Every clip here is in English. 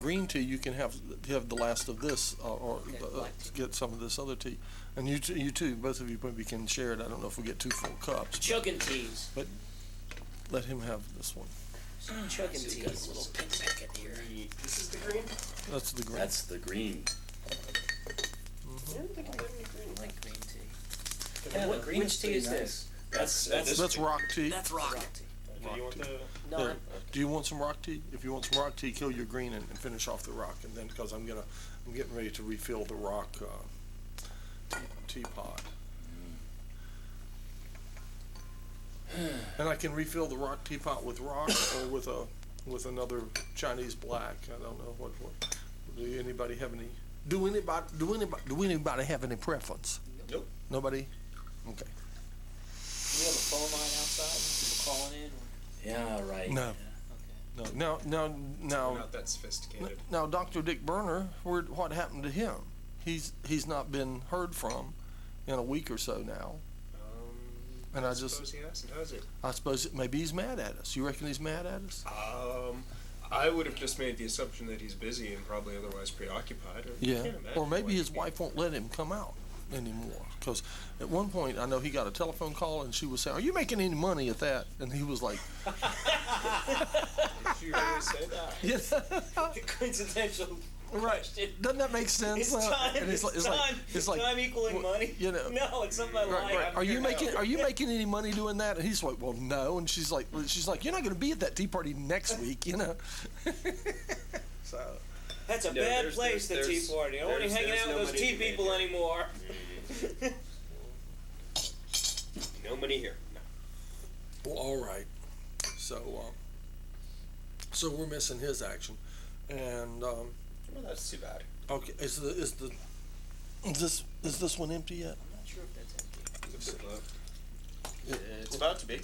green tea, you can have the last of this, or get some of this other tea. And you too, both of you maybe can share it. I don't know if we get 2 full cups. Chugging teas. But let him have this one. Chugging teas. Little pink packet here. This is the green? That's the green. That's the green. I didn't think I got any green. I like green tea. Yeah, What green tea is this? That's rock tea. That's rock tea. Do you want the... No, There. Do you want some rock tea? If you want some rock tea, kill your green and finish off the rock, and then because I'm getting ready to refill the rock teapot. And I can refill the rock teapot with rock or with another Chinese black. I don't know what. Do anybody have any? Do anybody have any preference? Nope. Nobody. Okay. Do you have a phone line outside? People calling in? Yeah, right. No. Yeah, okay. No. We're Now. not that sophisticated. Now, Dr. Dick Berner, what happened to him? He's not been heard from in a week or so now. And I suppose he hasn't, has it? I suppose maybe he's mad at us. You reckon he's mad at us? I would have just made the assumption that he's busy and probably otherwise preoccupied. Yeah. Can't imagine Or maybe why his he'd be- wife won't let him come out anymore. Because at one point, I know he got a telephone call and she was saying, "Are you making any money at that?" And he was like, Did you really say that? "Yeah." Coincidental. Right. Doesn't that make sense? It's time. And It's time equaling well, money. you know, No, it's something I like. Right. Are you making any money doing that? And he's like, "Well, no." And she's like, "You're not going to be at that tea party next week, you know." So. That's a No, bad place, the tea party. I don't want to hang there's out with no those money tea to be made people here. anymore. No money here. Well, all right. So we're missing his action, and Well, that's too bad. okay. Is this one empty yet? I'm not sure if that's empty. It's a bit low. It's about to be. It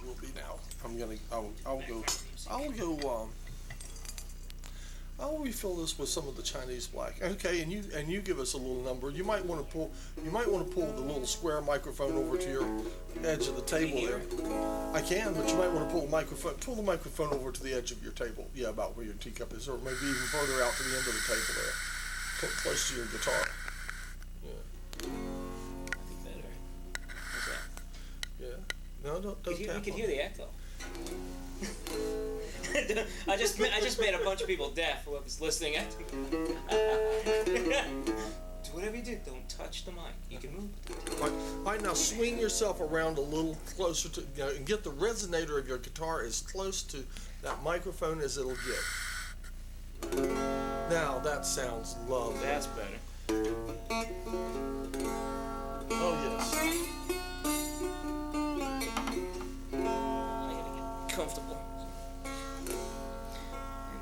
will be now. I'll refill this with some of the Chinese black. Okay, and you give us a little number. You might want to pull the little square microphone over to your edge of the table there. I can, but you might want to pull the microphone over to the edge of your table. Yeah, about where your teacup is, or maybe even further out to the end of the table there, close to your guitar. Yeah. I think better. How's that? Yeah. No, don't We tap can on hear the echo. I just made a bunch of people deaf. Whoever's listening. Do whatever you do. Don't touch the mic. You can move. All right, now swing yourself around a little closer to, and get the resonator of your guitar as close to that microphone as it'll get. Now that sounds lovely. That's better. Oh yes. I gotta get comfortable.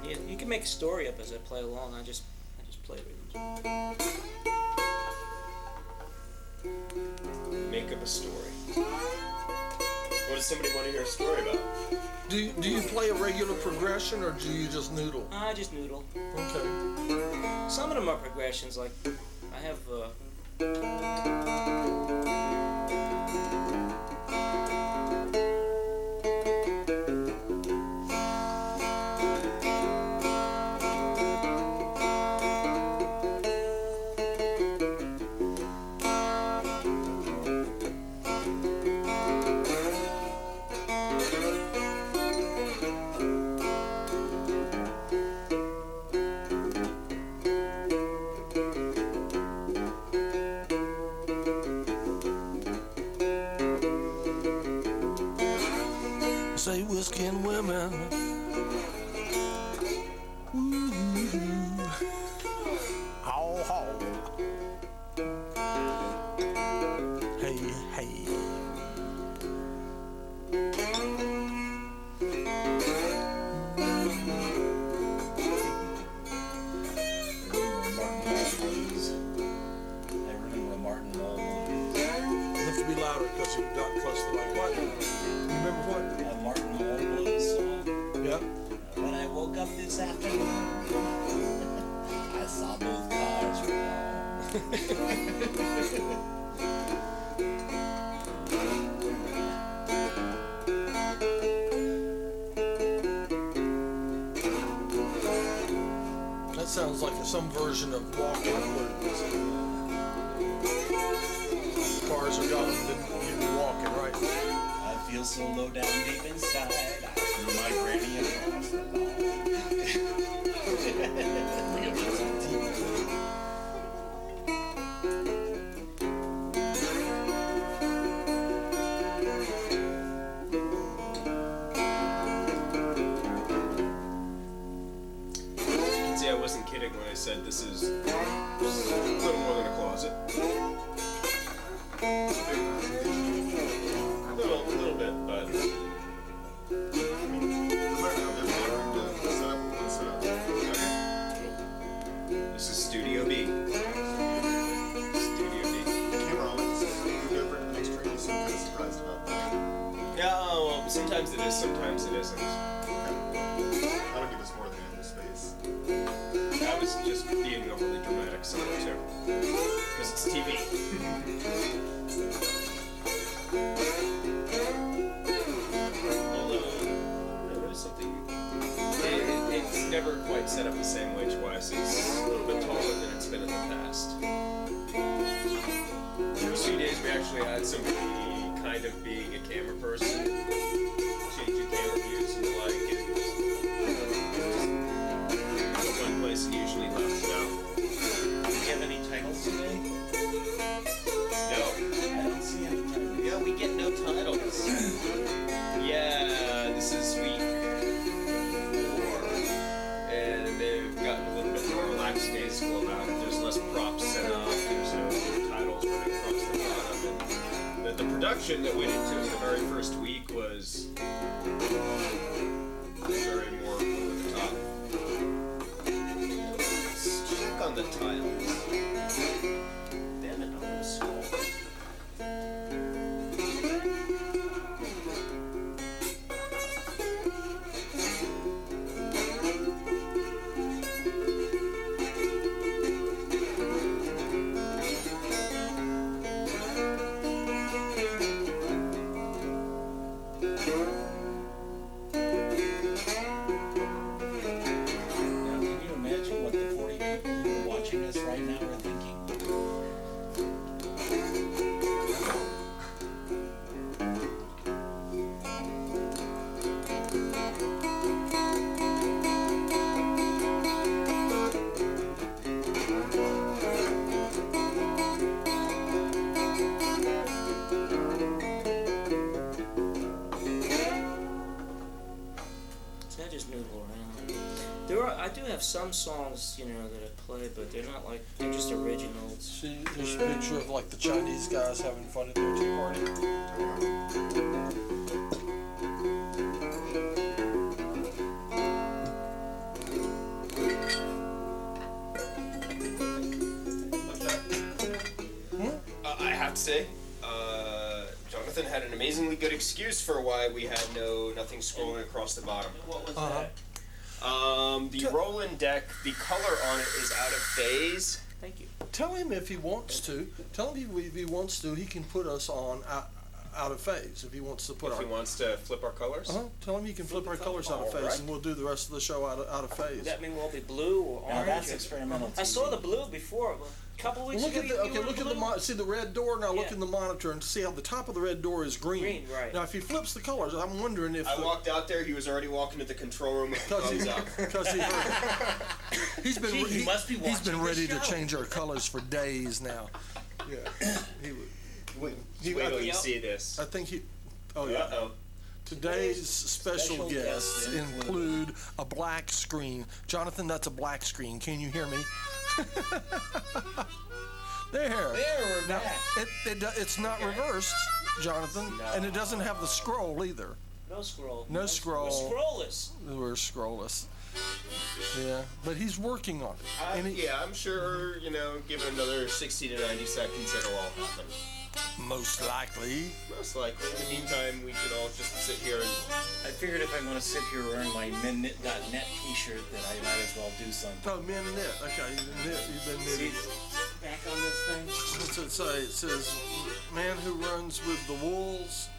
And you can make a story up as I play along. I just play it. Make up a story. What does somebody want to hear a story about? Do you play a regular progression or do you just noodle? I just noodle. Okay. Some of them are progressions. Like I have. Say whiskey and women. Ooh. How, how. Hey, hey. I remember Martin all movies. You have to be louder because you got close to the mic. What? Remember what? Martin all blues song. Yeah. When I woke up this afternoon, I saw both cars wrong. That sounds like some version of walking blues. Cars are gone, then you'd be walking, right? I feel so low down deep inside. I threw my granny across the lawn. See, I wasn't kidding when I said this is a little more than a closet. A little bit, but this is Studio B. Studio B. Yeah, well, sometimes it is, sometimes it isn't. That'll give us more than ample space. I was just being overly dramatic somewhere too. Because it's TV. Although, I noticed something. It's never quite set up the same way twice. It's a little bit taller than it's been in the past. The first few days we actually had somebody kind of being a camera person, changing camera views and the like, and one place and usually left it out. Do you have any titles today? No. I don't see any titles. Yeah, we get no titles. Yeah, this is week 4. And they've gotten a little bit more relaxed school about it. There's less props set up, there's no titles with big props at the bottom. And the production that went into it the very first week was very more over the top. Let's check on the titles. Damn it, I'm gonna scroll. Now, can you imagine what the 40 people who are watching us right now are thinking? See, I just noodle around. I do have some songs, that I play, but they're not like, they're just originals. See, there's a picture of like the Chinese guys having fun at their tea party. I have to say, Jonathan had an amazingly good excuse for why we had nothing scrolling across the bottom. What was Uh-huh. that? The Roland deck, the color on it is out of phase. Thank you. Tell him if he wants to. Tell him if he wants to, he can put us on out of phase if he wants to put If our. he wants to flip our colors. Tell him you can flip our colors out of phase, Alright. and we'll do the rest of the show out of phase. Does that mean we'll be blue or Now orange? that's or- experimental I saw TV. the blue before. A couple Well, weeks look ago. at the you were look at the blue? see the red door. Now look Yeah. in the monitor and see how the top of the red door is green. Green, right. Now if he flips the colors, I'm wondering if I walked out there, he was already walking to the control room with because thumbs up. he's been Gee, he must be he's been watching ready the to show. change our colors for days now. Yeah, he would. Wait He- till you Yep. see this. I think he. Oh yeah. Uh-oh. Today's special Special guests guests include a black screen. Jonathan, that's a black screen. Can you hear me? There. There, we're Now, back. it's not reversed, Jonathan, and it doesn't have the scroll either. No scroll. No scroll. We're scrollless. We're scrollless. Yeah, but he's working on it. And he- Yeah, I'm sure, give it another 60 to 90 seconds, it'll all happen. Most likely. Most likely. In the meantime, we can all just sit here and... I figured if I'm going to sit here wearing my minknit.net t-shirt that I might as well do something. Oh, men knit. Okay, you've been See, knitting. back on this thing. What's it say? It says, man who runs with the wolves.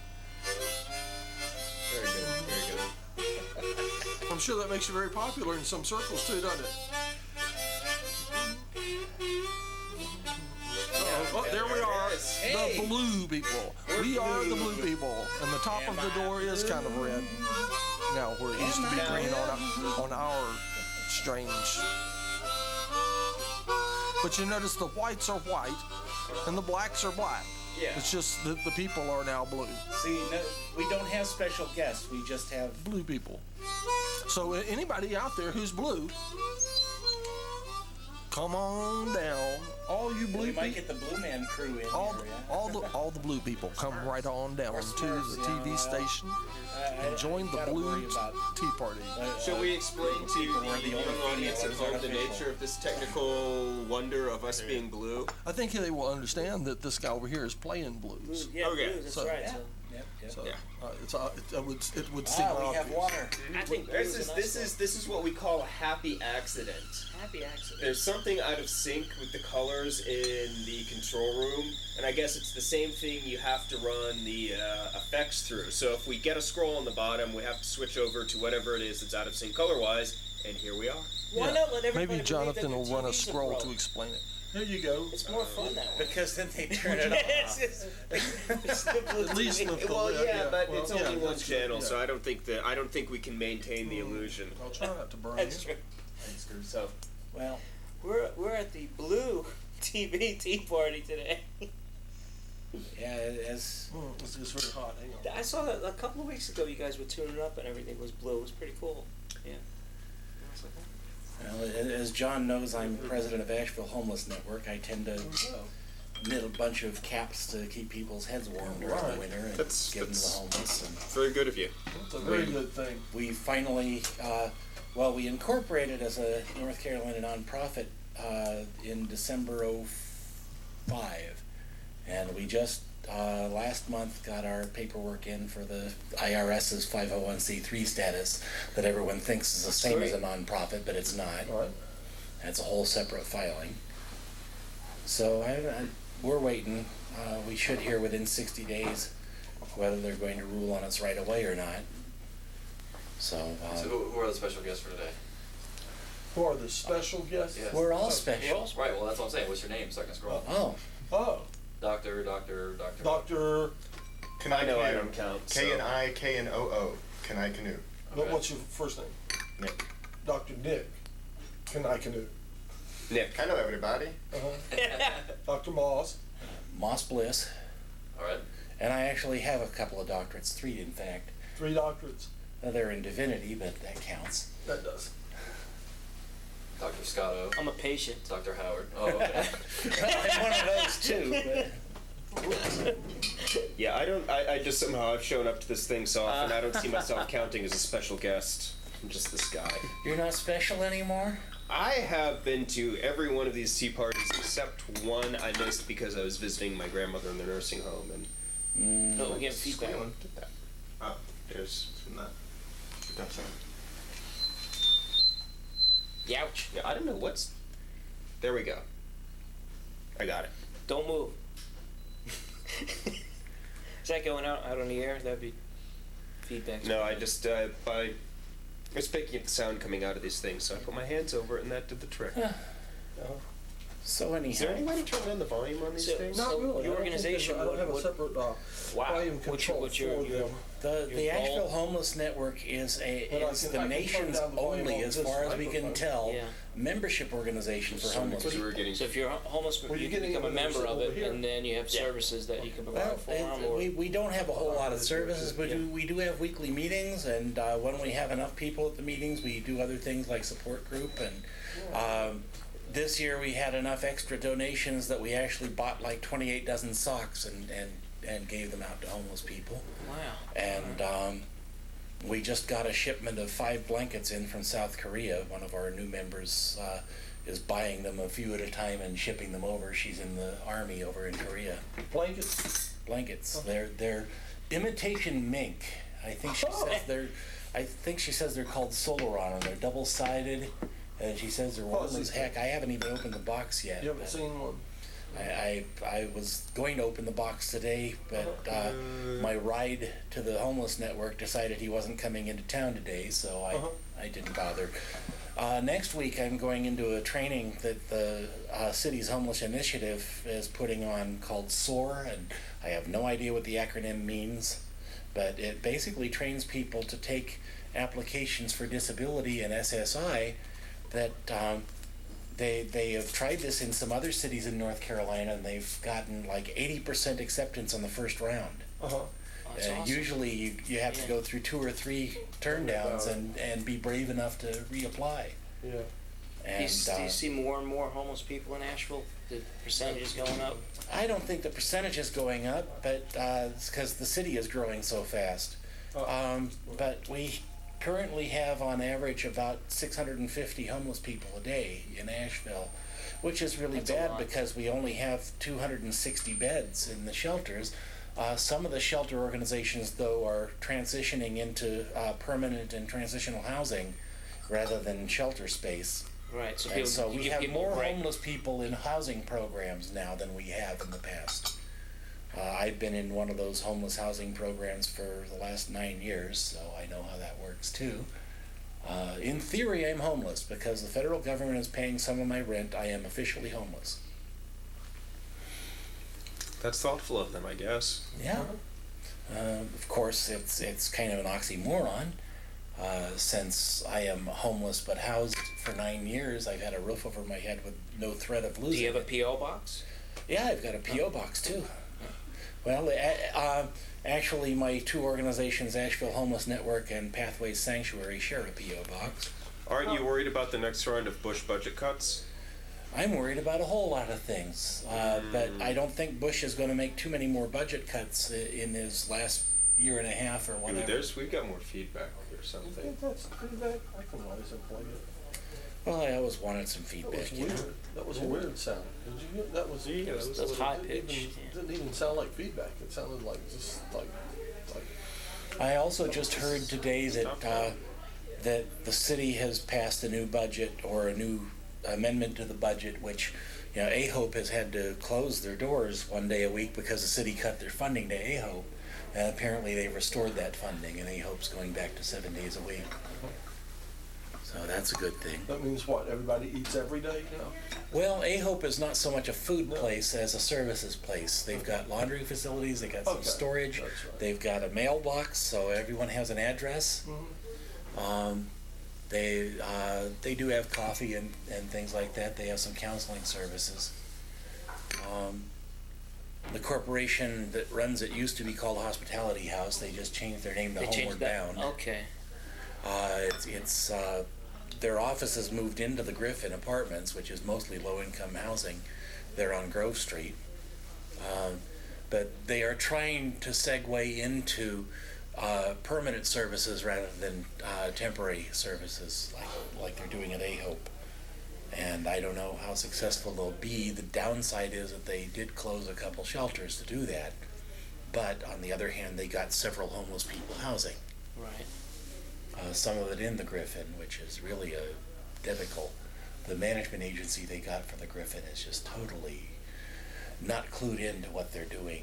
Very good, very good. I'm sure that makes you very popular in some circles too, doesn't it? Oh, there we are, Hey. the blue people. We are the blue people, and the top of the door is kind of red. Now, where it used to be green on our strange. But you notice the whites are white, and the blacks are black. Yeah. It's just that the people are now blue. See, no, we don't have special guests. We just have. Blue people. So anybody out there who's blue, come on down. All you blue We might people. get the Blue Man crew in All, here, yeah? all the blue people come right on down Or to Smurfs, the you know, TV station and join the gotta blue worry about, tea party. Shall we explain to people were the the only young audience at females home the artificial. nature of this technical wonder of us being blue? I think they will understand that this guy over here is playing blues. Yeah, Okay. blues, that's So- right. Yeah. So Yep, yep. So Yeah. it would seem We have obvious. water. I think This blues is are this nice is this is what we call a happy accident. happy accident. There's something out of sync with the colors in the control room, and I guess it's the same thing you have to run the effects through. So if we get a scroll on the bottom, we have to switch over to whatever it is that's out of sync color-wise, and here we are. Why Yeah. not let everybody Maybe believe that Jonathan their will run a TVs are scroll broke? to explain it. There you go. It's more fun that way. Because then they turn it off. It's the blue At least TV. with the Well, yeah, but well, it's yeah, only one that's good, channel, yeah. so I don't think we can maintain the illusion. I'll try not to burn That's you. true. So Well, We're at the blue TV tea party today. yeah, as It's just very hot. Hang on. I saw that a couple of weeks ago. You guys were tuning up and everything was blue. It was pretty cool. Yeah. I was like, oh. well, as John knows, I'm president of Asheville Homeless Network. I tend to knit a bunch of caps to keep people's heads warm during Right. the winter and That's- give them to the that's- homeless. And very good of you. It's a very good thing. we finally, we incorporated as a North Carolina nonprofit in December '05, and we just last month got our paperwork in for the IRS's 501c3 status that everyone thinks is the same as a nonprofit, but it's not. All right. It's a whole separate filing. So we're waiting. We should hear within 60 days whether they're going to rule on us right away or not. So, So who are the special guests for today? Who are the special guests? Yes. we're all special. Right, well that's what I'm saying. What's your name so I can scroll? Oh, Oh, Doctor. Dr. I know I don't count. K-N-I-K-N-O-O. Kenai Canoe. But what's your first name? Nick. Dr. Nick. Kenai Canoe. Nick. Hello, everybody. Dr. Moss. Moss Bliss. All right. And I actually have a couple of doctorates, 3 in fact. 3 doctorates. They're in divinity, but that counts. That does. Dr. Scotto. I'm a patient. Dr. Howard. Oh, okay. I'm one of those too. Yeah, I just somehow I've shown up to this thing so often I don't see myself counting as a special guest. I'm just this guy. You're not special anymore? I have been to every one of these tea parties except one I missed because I was visiting my grandmother in the nursing home and No, we get feedback. Squealing did that. Oh, there's from that. Gotcha. Youch. Yeah, I don't know what's. There we go. I got it. Don't move. Is that going out on the air? That'd be feedback. No, I just I was picking up the sound coming out of these things, so I put my hands over it and that did the trick. So Is there any anyhow, way to turn down the volume on these So- things? Not really. Your organization I don't have a would- separate Wow. volume control What's your for them. the Your Asheville goal? Homeless Network is But I it's can the turn nation's down the volume only, on as this far as we can microphone. tell, Yeah. membership organization for homeless Because we people. were getting So if you're homeless, Well, you you're can getting become a them member of over it, here. and then you have services that you can Well, provide for them. Or we don't have a whole lot of services, but we do have weekly meetings, and when we have enough people at the meetings, we do other things like support group. And this year we had enough extra donations that we actually bought like 28 dozen socks and gave them out to homeless people. wow. And we just got a shipment of 5 blankets in from South Korea. One of our new members is buying them a few at a time and shipping them over. She's in the army over in Korea. Blankets. Blankets. They're imitation mink. I think she says they're. I think she says they're called Solaron, and they're double-sided. And she says they're warm as heck. I haven't even opened the box yet. You haven't but seen one. I was going to open the box today, but my ride to the homeless network decided he wasn't coming into town today, so I didn't bother. Next week, I'm going into a training that the city's homeless initiative is putting on called SOAR, and I have no idea what the acronym means, but it basically trains people to take applications for disability and SSI that they have tried this in some other cities in North Carolina, and they've gotten like 80% acceptance on the first round. Uh-huh. That's awesome. Usually you have to go through 2 or 3 turndowns and be brave enough to reapply. Yeah. And Do you see more and more homeless people in Asheville? The percentage is going up? I don't think the percentage is going up, but it's because the city is growing so fast. But we currently have on average about 650 homeless people a day in Asheville, which is really That's a bad lot. because we only have 260 beds in the shelters. Some of the shelter organizations, though, are transitioning into permanent and transitional housing rather than shelter space. Right. So, And so you we give have people a more break. homeless people in housing programs now than we have in the past. I've been in one of those homeless housing programs for the last 9 years, so I know how that works too. In theory, I'm homeless because the federal government is paying some of my rent. I am officially homeless. That's thoughtful of them, I guess. Yeah. Of course, it's kind of an oxymoron. Since I am homeless but housed for 9 years, I've had a roof over my head with no threat of losing Do you have a it. P.O. box? Yeah, I've got a P.O. box too. Well, actually, my 2 organizations, Asheville Homeless Network and Pathways Sanctuary, share a P.O. box. Aren't you worried about the next round of Bush budget cuts? I'm worried about a whole lot of things, but I don't think Bush is going to make too many more budget cuts in his last year and a half or Dude, whatever. we've got more feedback or I something. think that's feedback. I can rise and play it. Well, I always wanted some That feedback, was you weird. know. That was a weird sound. Did you hear? That was. That was high pitched, yeah. Didn't even sound like feedback. It sounded like just like. I also just heard today that that the city has passed a new budget or a new amendment to the budget, which, you know, AHOPE has had to close their doors one day a week because the city cut their funding to AHOPE, and apparently they restored that funding, and AHOPE's going back to 7 days a week. So that's a good thing. That means what? Everybody eats every day now. Well, AHOPE is not so much a food place as a services place. They've got laundry facilities, they've got some Okay, storage, that's right. they've got a mailbox, so everyone has an address. They do have coffee and things like that. They have some counseling services. The corporation that runs it used to be called Hospitality House. They just changed their name to They Homeward changed that? Bound. Okay. It's their offices moved into the Griffin Apartments, which is mostly low-income housing. They're on Grove Street. But they are trying to segue into permanent services rather than temporary services like they're doing at AHOPE. And I don't know how successful they'll be. The downside is that they did close a couple shelters to do that. But on the other hand, they got several homeless people housing. Right. Some of it in the Griffin, which is really difficult. The management agency they got for the Griffin is just totally not clued into what they're doing.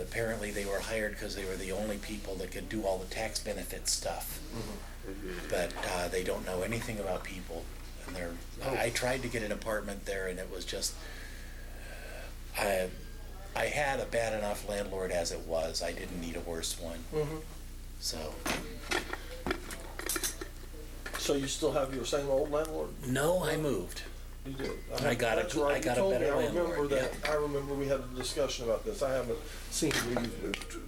Apparently they were hired because they were the only people that could do all the tax benefit stuff. But they don't know anything about people. And I tried to get an apartment there, and it was just, I had a bad enough landlord as it was. I didn't need a worse one. So you still have your same old landlord? no, I moved. You do. I got That's a right. better You told me. landlord. I remember that. I remember we had a discussion about this. I haven't seen where you've moved to.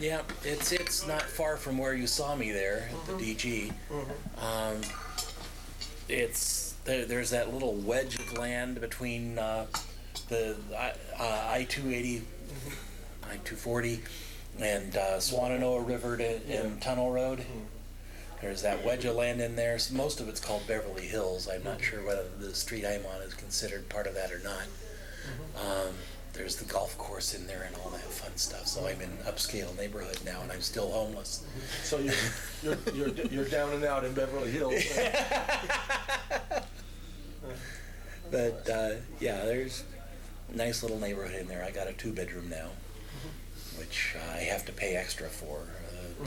Yeah, it's not far from where you saw me there at the DG. There's that little wedge of land between the I-280, I-240, and Swannanoa River and Tunnel Road. There's that wedge of land in there. Most of it's called Beverly Hills. I'm not sure whether the street I'm on is considered part of that or not. There's the golf course in there and all that fun stuff. So I'm in an upscale neighborhood now, and I'm still homeless. So you're down and out in Beverly Hills. But yeah, there's a nice little neighborhood in there. I got a 2-bedroom now, which I have to pay extra for. The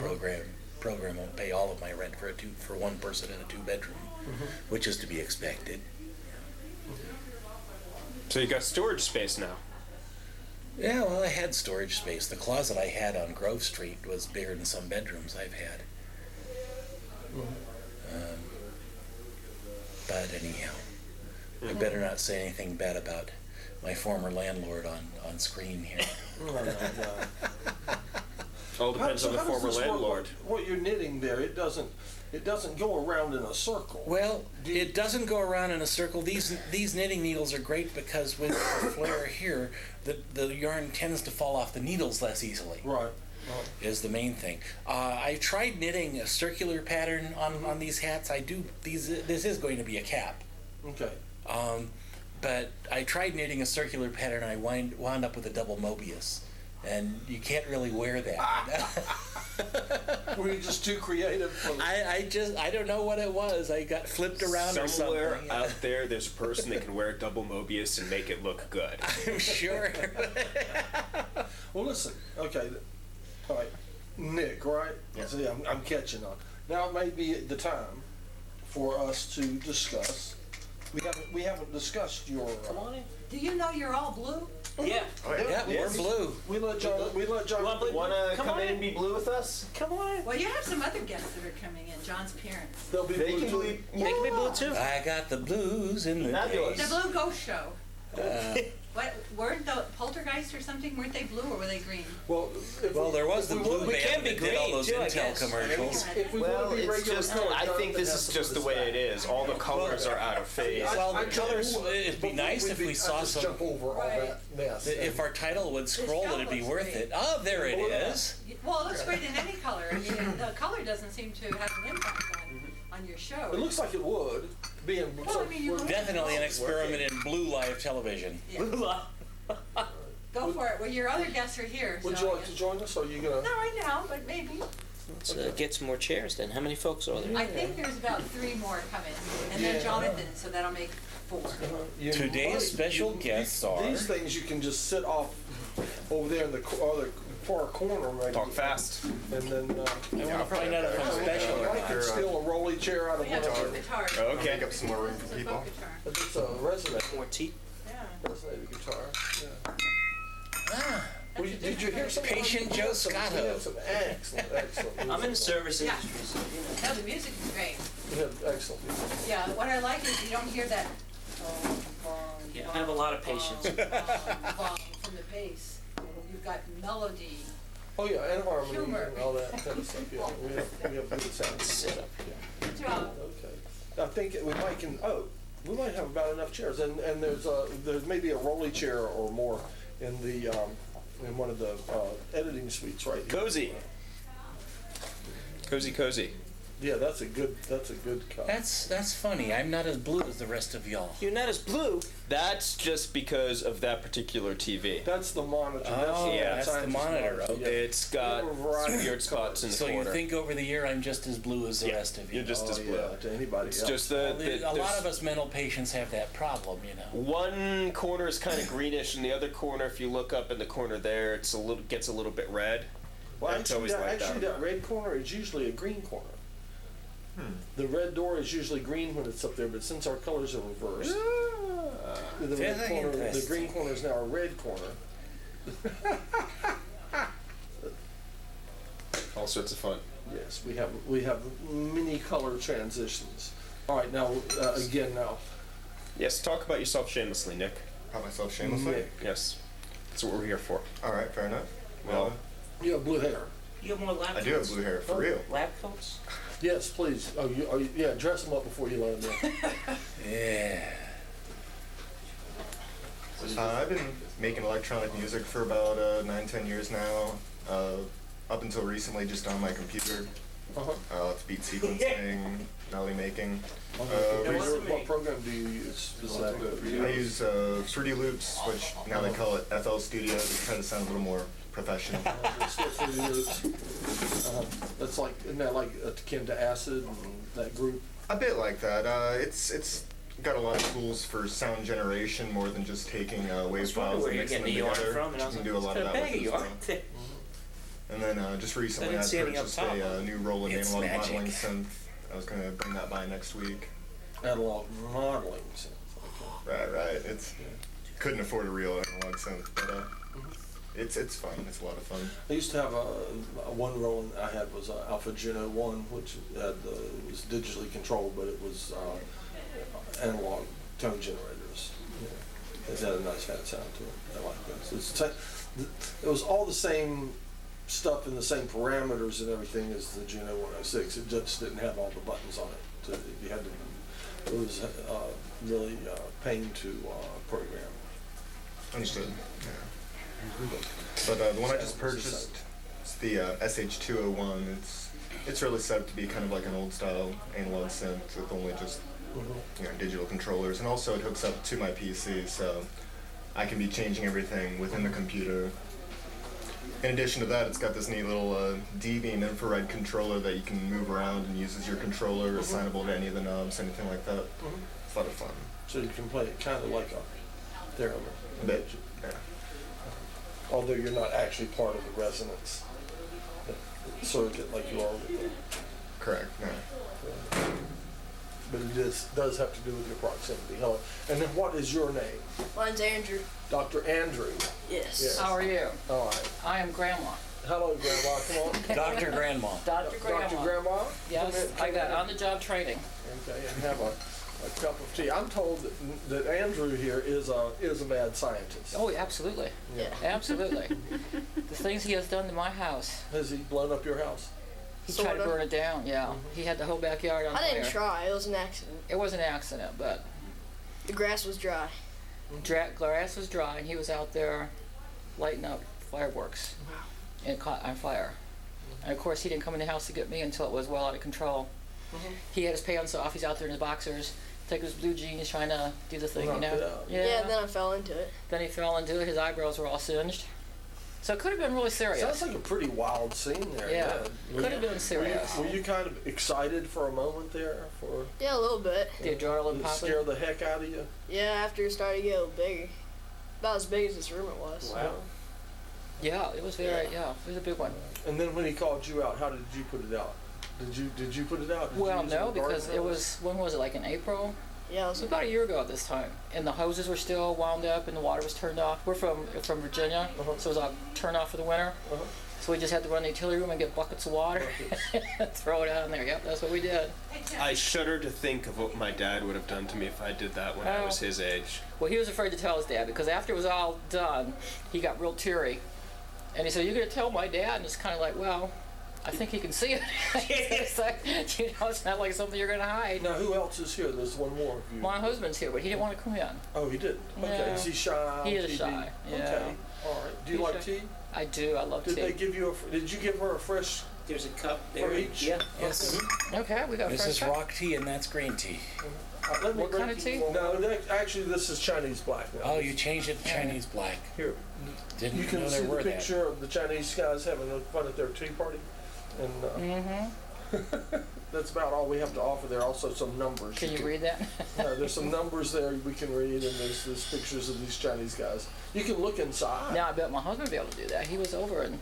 program won't pay all of my rent for one person in a 2-bedroom. which is to be expected. So you got storage space now. Yeah, well, I had storage space. The closet I had on Grove Street was bigger than some bedrooms I've had. But anyhow, I better not say anything bad about my former landlord on screen here. All depends on the how does former this work? landlord. What you're knitting there, it doesn't go around in a circle. Well, it doesn't go around in a circle. These knitting needles are great because with the flare here, the yarn tends to fall off the needles less easily. Right. Is the main thing. I tried knitting a circular pattern on these hats. This is going to be a cap. Okay. But I tried knitting a circular pattern and I wound up with a double Mobius. And you can't really wear that. Were you just too creative? I don't know what it was. I got flipped around or something. Somewhere out there, there's a person that can wear a double Mobius and make it look good. I'm sure. Well, listen. Okay. All right. Nick, right? Yeah. See, I'm catching on. Now it may be the time for us to discuss. We haven't discussed your. Come on in. Do you know you're all blue? Yeah. Oh, yeah. Yeah, we're blue. We let John. Wanna Come come on in in. and be blue with us? Come on. Well, you have some other guests that are coming in. John's parents. They'll be They blue can too. be. They can be blue too. I got the blues in the Fabulous. day. The Blue Ghost Show. Uh, What weren't the Poltergeist or something? Weren't they blue or were they green? Well, well, there was the blue we band can be that did all green, those too, I Intel guess. commercials. If we Well, want to be it's regular just. color, I think Jonathan this has is to just put the his way back. it is. All the colors are out of phase. Well, the colors, Before it'd be nice if we saw just some. jump over all Right. that mess. If our title would scroll, show it'd be looks worth great. it. Oh, there it is. Well, it looks great in any color. I mean, the color doesn't seem to have an impact on your show. It looks like it would, being Well, I mean, you- Definitely an experiment in blue live television. Yeah. Go for it. Well, your other guests are here. Would so you like to join us, or are you gonna? Not right now, but maybe. Let's get some more chairs then. How many folks are there? I think there's about 3 more coming, and then Yeah. Jonathan, so that'll make 4. You Today's might- special guests are- These things you can just sit off over there in the other far corner, maybe. Talk fast. And then. I want to find out if I'm special or I not. could steal a rolly chair out of We one have of two our. guitars. Okay. Make up some more room This for is a people. folk guitar. It's a resonant, More teeth. Yeah. resonator guitar. Yeah. Ah, Well, did you hear something? Patient Joe Scotto. We had some excellent music. I'm in the service Yeah. industry, so you know. No, the music is great. We had excellent music. Yeah, what I like is you don't hear that. Yeah, I have a lot of patience. From the bass. You've got melody. Oh yeah, and harmony Humor. and all that kind of stuff. Yeah, we have good sound. Sit up here. Good job. Okay. I think we might have about enough chairs, and there's maybe a rolly chair or more in the in one of the editing suites right here. Cozy. Cozy. Yeah, that's a good cut. that's funny. I'm not as blue as the rest of y'all. You're not as blue. That's just because of that particular TV. That's the monitor. Oh, yeah, that's the scientist monitor. Okay. It's got There were a variety some of weird spots in the So you corner. think over the year I'm just as blue as the Yeah, rest of you? you're just Oh, as blue. yeah, to anybody It's else. just Well, the a lot there's- of us mental patients have that problem, you know. one corner is kind of greenish, and the other corner, if you look up in the corner there, gets a little bit red. Well, It's always like that. that red corner is usually a green corner. The red door is usually green when it's up there, but since our colors are reversed, the red Very corner, the interesting. green corner is now a red corner. All sorts of fun. Yes, we have many color transitions. All right, now again now. Yes, talk about yourself shamelessly, Nick. About myself shamelessly. Nick, Yes, that's what we're here for. All right, fair enough. Well, Well, you have blue hair. You have more lab I do have coats? blue hair for real. Lab coats? Yes, please. Yeah, dress them up before you let them in. Yeah. I've been making electronic music for about 9-10 years now. Up until recently, just on my computer. Uh-huh. It's beat sequencing, melody making. What program do you use specifically for you? I use Fruity Loops, which now they call it FL Studio to try to sound a little more professional. That's like, isn't that like akin to Acid and that group? A bit like that. It's got a lot of tools for sound generation more than just taking wave files Where and you're mixing getting them the yarn together. from, and I was You like, can do a lot of "What that kind with of it bag as of well. yarn?" And then just recently I didn't see any up purchased top. a new Roland It's analog magic. modeling synth. I was going to bring that by next week. analog modeling synth. Okay. Right. It's couldn't afford a real analog synth, but it's fun. It's a lot of fun. I used to have a one Roland I had was Alpha Juno 1, which had it was digitally controlled, but it was analog tone generators. Yeah. It had a nice fat sound to it. I like that. It was all the same stuff and the same parameters and everything as the Juno 106. It just didn't have all the buttons on it. You had to. It was really pain to program. Understood. Yeah. But the one I just purchased, it's the SH201. It's really set up to be kind of like an old style analog synth with only just digital controllers, and also it hooks up to my PC, so I can be changing everything within the computer. In addition to that, it's got this neat little D-beam infrared controller that you can move around and use as your controller, assignable to any of the knobs, anything like that. It's a lot of fun. So you can play it kind of like a theremin. A bit, yeah. Although you're not actually part of the resonance circuit like you are with the. Correct, yeah. But it does have to do with your proximity. Hello. And then what is your name? Mine's Andrew. Dr. Andrew. Yes. Yes. How are you? All right. I am Grandma. Hello, Grandma. Come on. Dr. Grandma. Dr. Grandma. Dr. Grandma? Yes, I got on-the-job training. Okay, and have a cup of tea. I'm told that Andrew here is a mad scientist. Oh, absolutely. Yeah. Absolutely. The things he has done to my house. Has he blown up your house? He tried to Sorta. burn it down, yeah. He had the whole backyard on fire. I didn't try. It was an accident. It was an accident, but The grass was dry. grass was dry, and he was out there lighting up fireworks. And it caught on fire. And of course, he didn't come in the house to get me until it was well out of control. He had his pants off. He's out there in his boxers, taking his blue jeans, trying to do the thing, you know. Yeah, then I fell into it. Then he fell into it. His eyebrows were all singed. So it could have been really serious. Sounds like a pretty wild scene there. Yeah. Were Could have been serious. Were you kind of excited for a moment there? For Yeah, a little bit. The adrenaline did it popping. scare the heck out of you? Yeah, after it started to get a little bigger. About as big as this room it was. Wow. Yeah, it was very, yeah, it was a big one. And then when he called you out, how did you put it out? Did you put it out? Did you Well, use no, a garden because it hose? was, when was it, like in April? Yeah, it It was was about a year ago at this time. And the hoses were still wound up and the water was turned off. We're from Virginia, so it was all turned off for the winter. So we just had to run the utility room and get buckets of water and throw it out in there. Yep, that's what we did. I shudder to think of what my dad would have done to me if I did that when I was his age. Well, he was afraid to tell his dad because after it was all done, he got real teary. And he said, "You're going to tell my dad?" And it's kind of like, well, I think he can see it. It's like, it's not like something you're going to hide. Now, who else is here? There's one more of you. My husband's here, but he didn't want to come in. Oh, he did? Okay. Yeah. Is he shy? He on is TV? shy, yeah. Okay. All right. Do you He's like shy. tea? I do. I love Did tea. they give you did you give her a fresh There's a cup for there. each? Yeah. Yes. Okay, we got This fresh is cup. rock tea and that's green tea. Let me What break kind of you- tea? No, actually, this is Chinese black now. Oh, you changed it to Chinese black. Here, Didn't you can know see there the were that. picture of the Chinese guys having fun at their tea party, and that's about all we have to offer. There are also some numbers. Can you read that? There's some numbers there we can read, and there's pictures of these Chinese guys. You can look inside. Now I bet my husband would be able to do that. He was over in